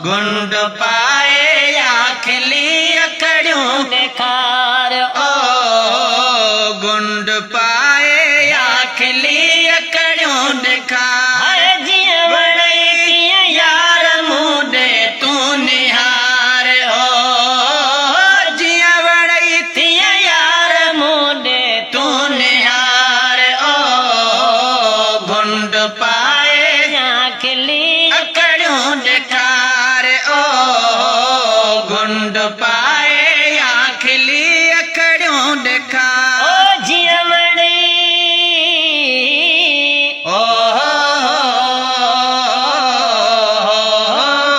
गुंड पाए आखली अकड़ियों निखार ओ गुंड पाए आखली अकड़ियों निखार जीवड़ई यार मुंडे तू निहार ओ जीवड़ई यार मुंडे तू निहार ओ गुंड पाए आखली अकड़ियों निखार गुंड पाए आखली अकड़ियों देखा ओ जीवड़ी ओ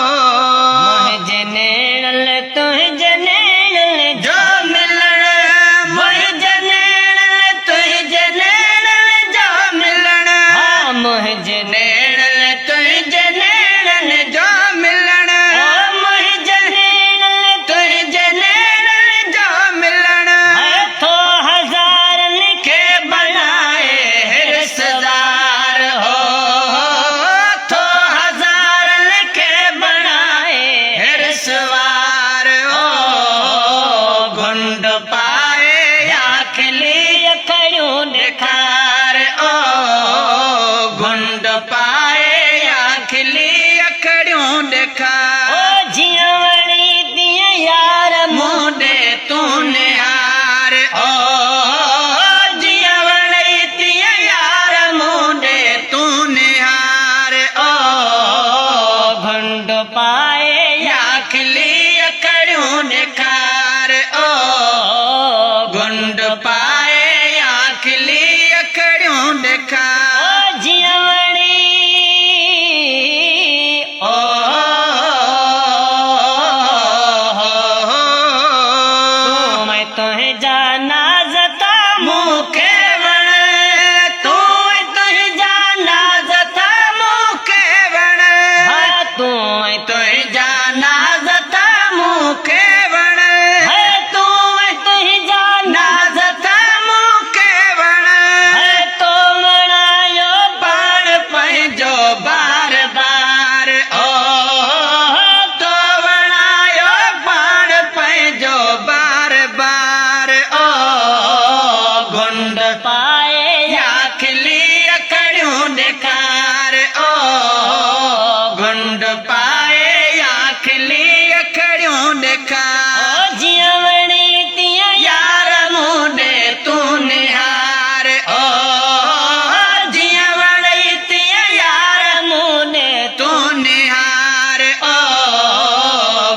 मुझे नेड़ल तुझे नेड़ल जो मिलण मुझे नेड़ल तुझे नेड़ल जो मिलण हाँ मुझे नेड़ल तुझे नेड़ल जो मिलण गुंड पाए आखली अकड़ियों निखार ओ गुंड पाए आखली अकड़ियों निखार ओ जीवड़ी दिया यार मुंडे तू निहार ओ जीवड़ी दिया यार मुंडे तू निहार ओ गुंड पाए आखली अकड़ियों निखार गुंड पाए आखली अकड़ियों देखा जीवड़ी ओ मैं तुहे जाना जता मुके बण तू तुहे जाना जता मुके बण तू तुहे जाना जता मुके बण बार बार ओ तो बनायो बाण पैजो बार बार ओ गुंड पाए आखली अकड़ियों निखार ओ गुंड पाए आखली अकड़ियों निखार जीवड़ी तिया यार मुंडे तू निहार ओ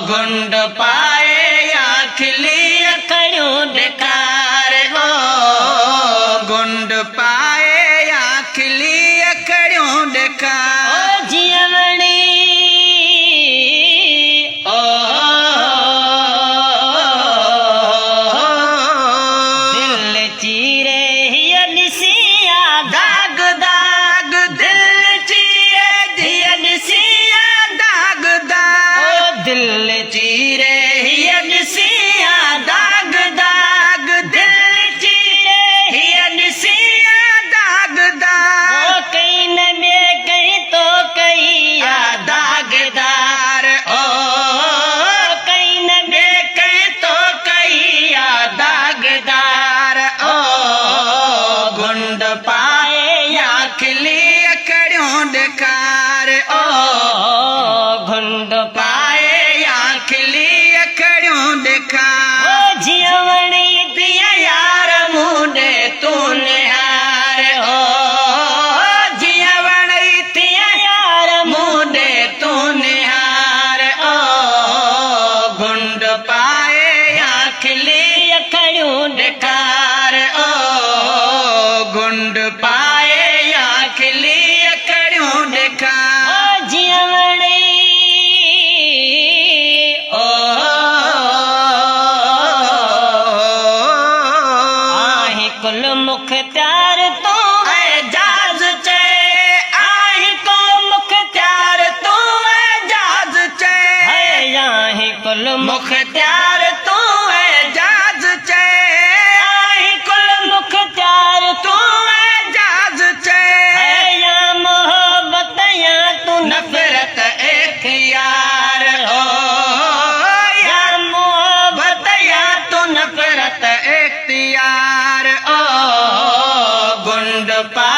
गुंड पाए आखली अकड़ियों निखार ओ गुंड पाए आखली अकड़ियों निखार जीवड़ी ओ दिल चीरे हिया निसिया दाग दाग दिल चीरे हिया निसिया दाग दाग दिल चीरे हिया निसिया दाग दाग दिल चीरे हिया निसिया दाग दाग ओ कहीं न बे कहीं तो कहीं या दागदार ओ कहीं न बे कहीं तो कहीं या दागदार ओ गुंड पाए आखली मुख्तियार तू एजाज चे आही कुल मुख्तियार तू एजाज चे आही कुल मुख्तियार तू एजाज चे आही कुल मुख्तियार तू एजाज चे या मोहब्बत या तू नफरत इख्तियार हो या मोहब्बत या तू नफरत इख्तियार ओ गुंड पा